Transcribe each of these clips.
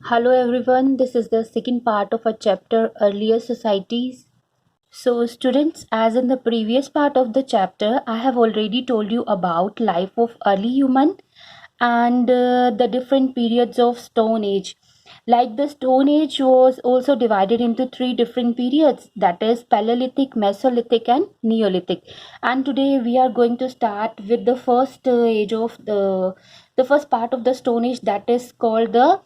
Hello everyone, this is the second part of our chapter Earlier Societies. So students, as in the previous part of the chapter, I have already told you about life of early human and the different periods of Stone Age. Like the Stone Age was also divided into three different periods, that is Paleolithic, Mesolithic and Neolithic. And today we are going to start with the first age of the first part of the Stone Age, that is called the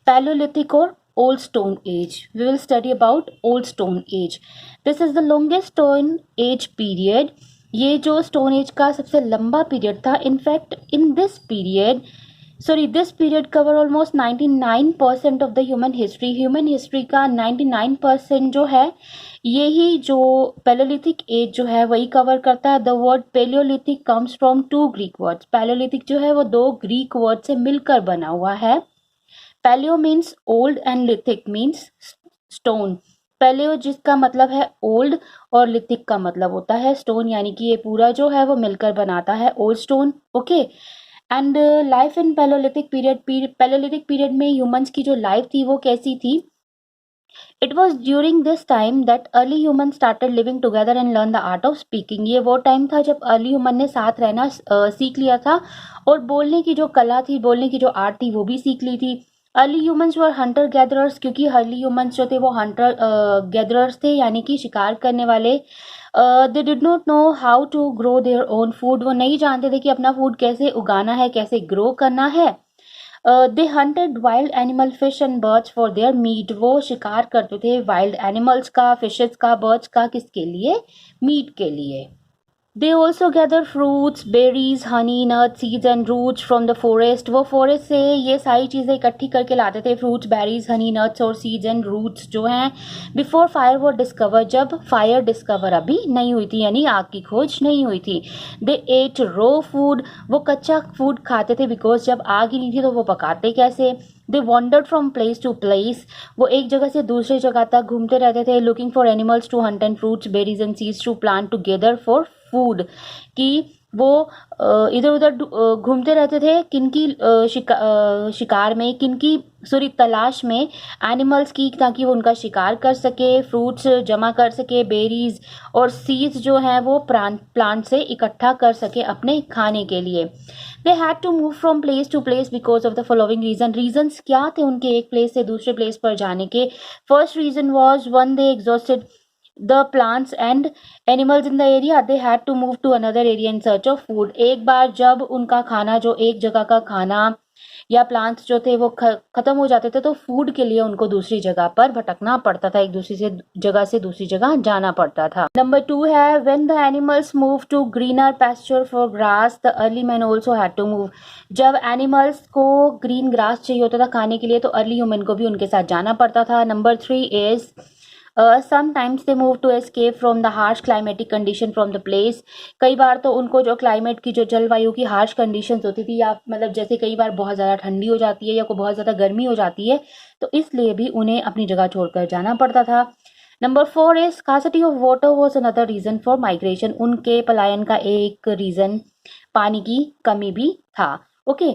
Paleolithic or Old Stone Age. We will study about Old Stone Age. This is the longest Stone Age period. ये जो stone age का सबसे लंबा period था. In fact in this period cover almost 99% of the human history का 99% जो है यही जो पैलोलिथिक एज जो है वही कवर करता है. The word Palaeolithic comes from two Greek words. Palaeolithic जो है वो दो ग्रीक वर्ड से मिलकर बना हुआ है. Palaeo means old and lithic means stone. Palaeo जिसका मतलब है ओल्ड और लिथिक का मतलब होता है स्टोन, यानी कि ये पूरा जो है वो मिलकर बनाता है old stone. Okay. And life in palaeolithic period में ह्यूमंस की जो लाइफ थी वो कैसी थी? It was during this time that early human started living together and learn the art of speaking. ये वो टाइम था जब अर्ली ह्यूमन ने साथ रहना सीख लिया था और बोलने की जो कला थी, बोलने की जो आर्ट थी वो भी सीख ली थी. अर्ली ह्यूमंस वर हंटर गैदरर्स, क्योंकि अर्ली ह्यूमंस जो थे वो हंटर गैदरर्स थे, यानी कि शिकार करने वाले. They did not know how to grow their own food. वो नहीं जानते थे कि अपना फूड कैसे उगाना है, कैसे ग्रो करना है. They hunted wild animal fish and birds for their meat. वो शिकार करते थे वाइल्ड एनिमल्स का, फिशेस का, बर्ड्स का. किसके लिए? मीट के लिए. They also gather fruits, berries, honey, nuts, seeds and roots from the forest. वो फॉरेस्ट से ये सारी चीज़ें इकट्ठी करके लाते थे, फ्रूट्स, बेरीज, हनी, नट्स और सीड्स एंड रूट्स जो हैं. बिफोर फायर वो डिस्कवर, जब फायर डिस्कवर अभी नहीं हुई थी, यानी आग की खोज नहीं हुई थी. दे एट रो फूड. वो कच्चा फूड खाते थे, बिकॉज जब आग ही नहीं थी तो वो पकाते कैसे. They wandered from place to place. वो एक जगह से दूसरी जगह तक घूमते रहते थे. Looking for animals to hunt and fruits, berries and seeds to plant together for food. कि वो इधर उधर घूमते रहते थे किनकी शिकार में, किनकी सॉरी तलाश में, एनिमल्स की, ताकि वो उनका शिकार कर सके, फ्रूट्स जमा कर सके, बेरीज और सीड्स जो हैं वो प्लांट से इकट्ठा कर सके अपने खाने के लिए. They had to move from place to place because of the following reasons क्या थे उनके एक प्लेस से दूसरे प्लेस पर जाने के? First reason was one, they exhausted the plants and animals in the area. They had to move to another area in search of food. एक बार जब उनका खाना, जो एक जगह का खाना या प्लांट्स जो थे वो खत्म हो जाते थे तो फूड के लिए उनको दूसरी जगह पर भटकना पड़ता था, एक दूसरी से दूसरी जगह जाना पड़ता था. नंबर 2 है when the animals move to greener pasture for grass, the early men also had to move. जब एनिमल्स को ग्रीन ग्रास चाहिए होता था खाने के लिए तो अर्ली ह्यूमन को भी उनके साथ जाना पड़ता था. Number 3 is sometimes they move to escape from the harsh climatic condition from the place. कई बार तो उनको जो क्लाइमेट की, जो जलवायु की हार्श कंडीशंस होती थी, या मतलब जैसे कई बार बहुत ज़्यादा ठंडी हो जाती है या कोई बहुत ज़्यादा गर्मी हो जाती है, तो इसलिए भी उन्हें अपनी जगह छोड़कर जाना पड़ता था. Number 4 is scarcity of water was another reason for migration. उनके पलायन का एक रीजन पानी की कमी भी था. Okay.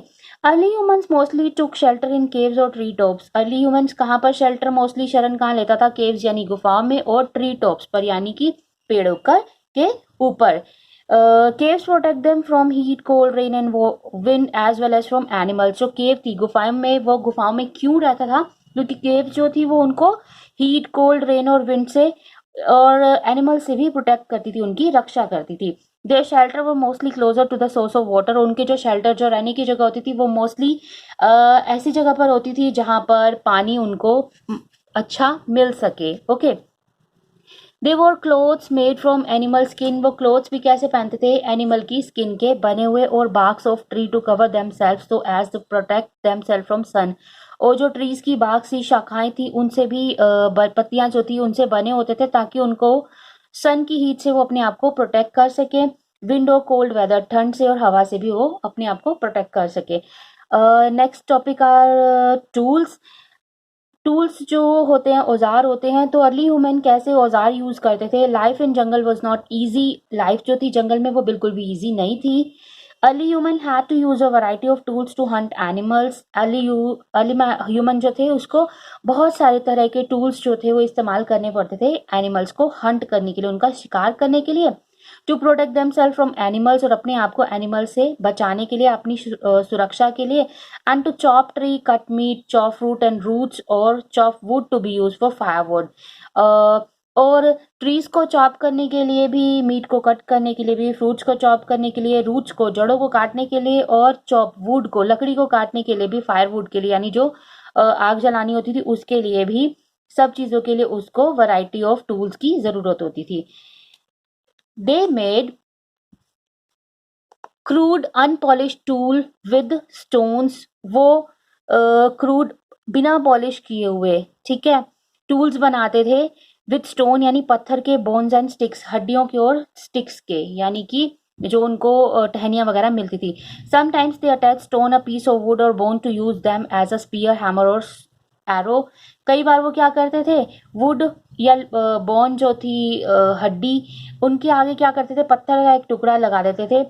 Early humans mostly took shelter in caves और ट्री टॉप्स. अर्ली ह्यूमंस कहाँ पर शेल्टर, मोस्टली शरण कहाँ लेता था? केव्स यानी गुफाओं में, और ट्री टॉप्स पर यानी कि पेड़ों के ऊपर. Caves protect them from heat, cold, rain and wind as well as from animals. जो केव थी गुफाओं में, वो गुफाओं में क्यों रहता था? क्योंकि केव जो थी वो उनको हीट, कोल्ड, रेन और विंड से और एनिमल से भी प्रोटेक्ट करती थी, उनकी रक्षा करती थी. Their shelter were mostly closer to the source of water. उनके जो शेल्टर, जो रहने की जगह होती थी, वो मोस्टली ऐसी जगह पर होती थी जहाँ पर पानी उनको अच्छा मिल सके. Okay. They war clothes made from animal skin. वो क्लोथ्स भी कैसे पहनते थे? एनिमल की स्किन के बने हुए, और barks of tree to cover them self so as to protect them self from sun. और जो ट्रीज की बाग सी शाखाएं थी उनसे भी पत्तियां जो थी उनसे बने होते थे, ताकि उनको सन की हीट से वो अपने आप को प्रोटेक्ट कर सके. विंड और कोल्ड वेदर, ठंड से और हवा से भी वो अपने आप को प्रोटेक्ट कर सके. Next topic are tools. Tools जो होते हैं, औजार होते हैं. तो अर्ली ह्यूमन कैसे औजार यूज करते थे? Life in jungle was not easy. Life जो थी जंगल में वो बिल्कुल भी ईजी नहीं थी. Early human had to use a variety of tools to hunt animals. Early human जो थे उसको बहुत सारे तरह के टूल्स जो थे वो इस्तेमाल करने पड़ते थे एनिमल्स को हंट करने के लिए, उनका शिकार करने के लिए, to protect themselves from animals, और अपने आप को एनिमल से बचाने के लिए, अपनी सुरक्षा के लिए, and to chop tree, cut meat, chop fruit and roots, और chop wood to be use for firewood. और ट्रीज को चॉप करने के लिए भी, मीट को कट करने के लिए भी, फ्रूट्स को चॉप करने के लिए, रूट्स को, जड़ों को काटने के लिए, और चॉप वुड को, लकड़ी को काटने के लिए भी, फायरवुड के लिए यानी जो आग जलानी होती थी उसके लिए भी, सब चीजों के लिए उसको वैरायटी ऑफ टूल्स की जरूरत होती थी। They made crude unpolished tool with stones, वो क्रूड बिना पॉलिश किए हुए, ठीक है, टूल्स बनाते थे विद स्टोन यानी पत्थर के, बोन्स एंड स्टिक्स हड्डियों के और स्टिक्स के, यानी कि जो उनको टहनियां वगैरह मिलती थी। Sometimes they attach stone a piece of wood और bone to use them as a spear, hammer और एरो। कई बार वो क्या करते थे, वुड या बोन जो थी हड्डी, उनके आगे क्या करते थे, पत्थर का एक टुकड़ा लगा देते थे,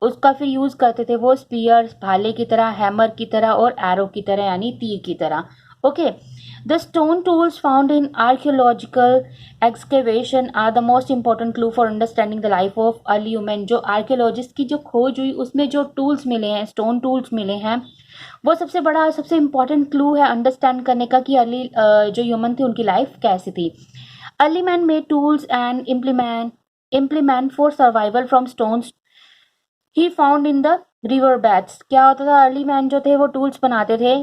उसका फिर यूज करते थे वो स्पीयर, भाले की तरह, हैमर की तरह और एरो की तरह यानी तीर की तरह। Okay, the stone tools found in archaeological excavation are the most important clue for understanding the life of early human. जो आर्कियोलॉजिस्ट की जो खोज हुई उसमें जो टूल्स मिले हैं, स्टोन टूल्स मिले हैं, वो सबसे बड़ा, सबसे इंपॉर्टेंट क्लू है अंडरस्टैंड करने का कि अर्ली जो ह्यूमन थे उनकी लाइफ कैसी थी। Early man made tools and implement for survival from stones he found in the river beds. क्या होता था, अर्ली मैन जो थे वो टूल्स बनाते थे,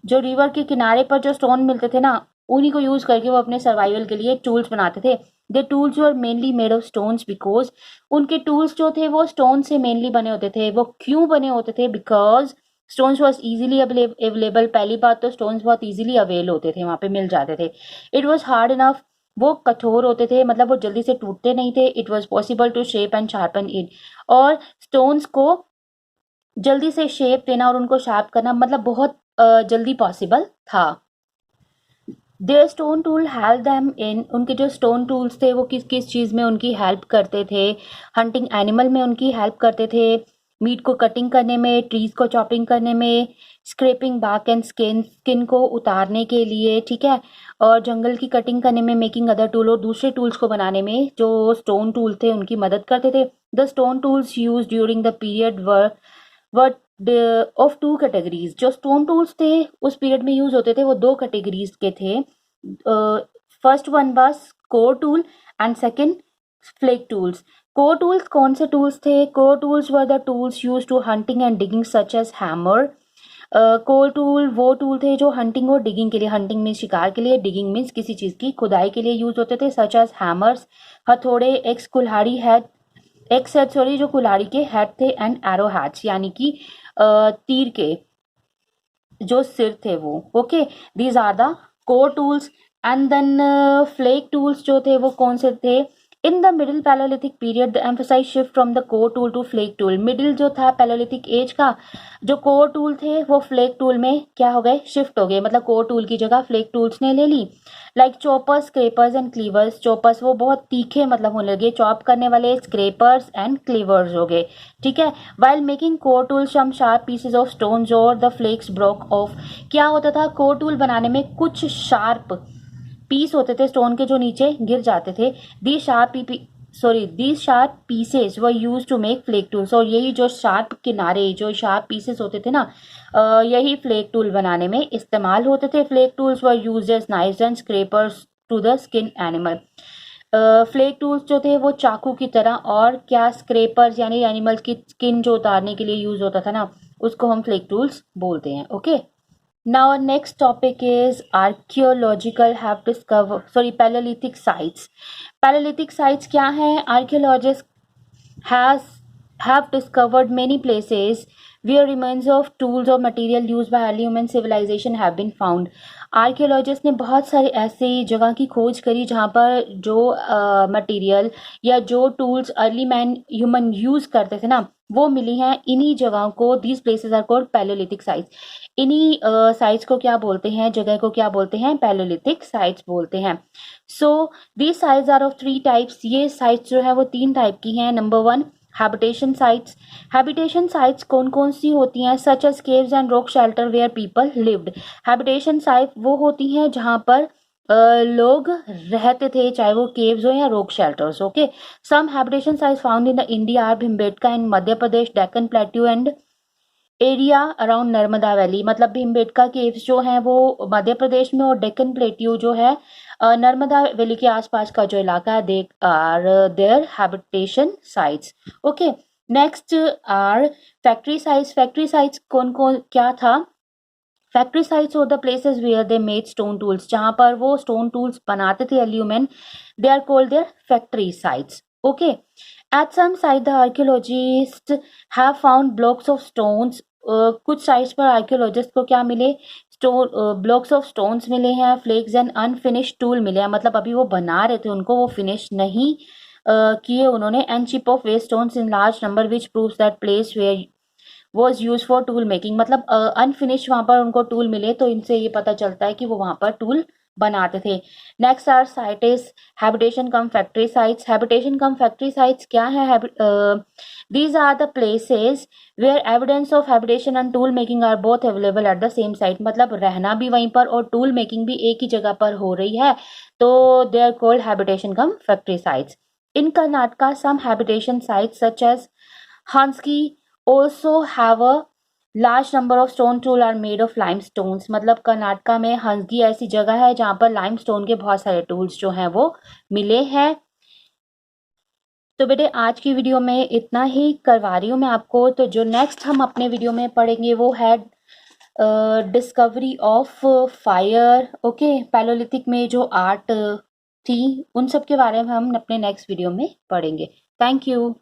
जो रिवर के किनारे पर जो स्टोन मिलते थे ना, उन्हीं को यूज करके वो अपने सर्वाइवल के लिए टूल्स बनाते थे। The tools were mainly made of stones because, उनके टूल्स जो थे वो स्टोन से मेनली बने होते थे। वो क्यों बने होते थे, because stones was easily available. पहली बात तो स्टोन्स बहुत इजीली अवेल होते थे, वहां पे मिल जाते थे। इट वॉज हार्ड इनफ, वो कठोर होते थे, मतलब वो जल्दी से टूटते नहीं थे। It was possible to shape and sharpen it, और स्टोन्स को जल्दी से शेप देना और उनको शार्प करना मतलब बहुत जल्दी पॉसिबल था। Their stone tool help them in, उनके जो स्टोन टूल्स थे वो किस किस चीज़ में उनकी हेल्प करते थे, हंटिंग एनिमल में उनकी हेल्प करते थे, मीट को कटिंग करने में, ट्रीज को चॉपिंग करने में, स्क्रैपिंग बार्क एंड स्किन को उतारने के लिए, ठीक है, और जंगल की कटिंग करने में, मेकिंग अदर टूल, और दूसरे टूल्स को बनाने में जो स्टोन टूल थे उनकी मदद करते थे। The stone tools use during the period were of two categories. जो स्टोन टूल्स थे उस पीरियड में यूज होते थे वो दो कैटेगरीज के थे। First one was core tool and second flake tools. Core tools कौन से टूल्स थे? Core tools were the tools use to hunting and digging such as hammer. Core tool वो टूल थे जो हंटिंग और डिगिंग के लिए, हंटिंग मीन्स शिकार के लिए, डिगिंग मीन्स किसी चीज की खुदाई के लिए यूज होते थे, सच एज हैमर्स हथौड़े, एक्स कुल्हाड़ी हेड, एक्स हेड सॉरी जो कुल्हाड़ी के हेड थे, एंड एरो हैड्स यानी कि तीर के जो सिर थे वो। Okay, these are the core tools. And then flake tools जो थे वो कौन से थे? In the middle Palaeolithic period the emphasis shift from the core tool to flake tool. Middle जो था पैलोलिथिक एज का, जो कोर टूल थे वो फ्लेक टूल में क्या हो गए? शिफ्ट हो गए, मतलब कोर टूल की जगह फ्लेक टूल्स ने ले ली। Like choppers, scrapers and cleavers. Choppers वो बहुत तीखे मतलब होने लगे, चॉप करने वाले, स्क्रेपर्स एंड क्लीवर्स हो गए, ठीक है। While making core tools from sharp pieces of stones और द फ्लेक्स ब्रोक ऑफ। क्या होता था, कोर टूल बनाने में कुछ शार्प पीस होते थे स्टोन के जो नीचे गिर जाते थे। These sharp pieces were use to make flake tools. और यही जो शार्प किनारे, जो शार्प पीसेस होते थे ना, यही फ्लेक टूल बनाने में इस्तेमाल होते थे। Flake tools were used as knives and scrapers to the skin animal. Flake tools जो थे वो चाकू की तरह, और क्या स्क्रैपर्स यानी एनिमल्स की स्किन जो उतारने के लिए यूज होता था ना, उसको हम फ्लेक टूल्स बोलते हैं। Okay, now our next topic is Paleolithic sites. Paleolithic sites क्या हैं? Archaeologists have discovered many places where remains of tools or material used by early human civilization have been found. Archaeologist ने बहुत सारी ऐसी जगह की खोज करी जहाँ पर जो मटेरियल या जो tools early man human use करते थे ना, वो मिली हैं। इन्हीं जगहों को, these places are called Palaeolithic sites. इन्हीं साइट्स को क्या बोलते हैं, जगह को क्या बोलते हैं? पैलोलिथिक साइट्स बोलते हैं। So these sites are of 3 types. ये साइट्स जो है वो 3 टाइप की हैं। नंबर 1 हैबिटेशन साइट्स कौन कौन सी होती हैं? Such as caves and rock shelter where people lived. Habitation site वो होती हैं जहां पर लोग रहते थे, चाहे वो केव्स हो या rock shelters. Okay, some habitation sites found in the India are Bhimbetka in Madhya Pradesh, Deccan plateau and area around Narmada valley. मतलब भीमबेटका केव्स जो हैं वो मध्य प्रदेश में, और डेक्कन प्लेट्यू जो है नर्मदा वैली के आसपास का जो इलाका है, they are their habitation sites. Okay, next are factory sites. Factory sites कौन कौन क्या था? फैक्ट्री साइट्स और the places where they made stone tools, जहां पर वो स्टोन टूल्स बनाते थे एल्यूमेन, they are called their factory sites. Okay, at some site the archaeologist have found blocks of stones. कुछ साइट्स पर आर्कियोलॉजिस्ट को क्या मिले? स्टोन ब्लॉक्स ऑफ स्टोन्स मिले हैं, फ्लेक्स एंड अनफिनिश्ड टूल मिले हैं। मतलब अभी वो बना रहे थे, उनको वो फिनिश नहीं किए उन्होंने। And chip of waste stones in large number which proves that place where was use for tool making. मतलब अनफिनिश्ड वहां पर उनको टूल मिले, तो इनसे ये पता चलता है कि वो वहां पर टूल बनाते थे। Next are site is habitation cum factory sites. Habitation cum factory sites क्या है? These are the places where evidence of habitation and tool making are both available at the same site. मतलब रहना भी वहीं पर और टूल मेकिंग भी एक ही जगह पर हो रही है, तो they are called habitation cum factory sites. In Karnataka some habitation sites such as Hunsgi also have a large number of stone tool are made of limestones। मतलब कर्नाटका में हंसगी ऐसी जगह है जहां पर लाइमस्टोन के बहुत सारे टूल्स जो हैं वो मिले हैं। तो बेटे आज की वीडियो में इतना ही करवा रही हूँ मैं आपको। तो जो नेक्स्ट हम अपने वीडियो में पढ़ेंगे वो है discovery of fire. Okay, palaeolithic में जो आर्ट थी उन सब के बारे में हम अपने नेक्स्ट वीडियो में पढ़ेंगे। Thank you.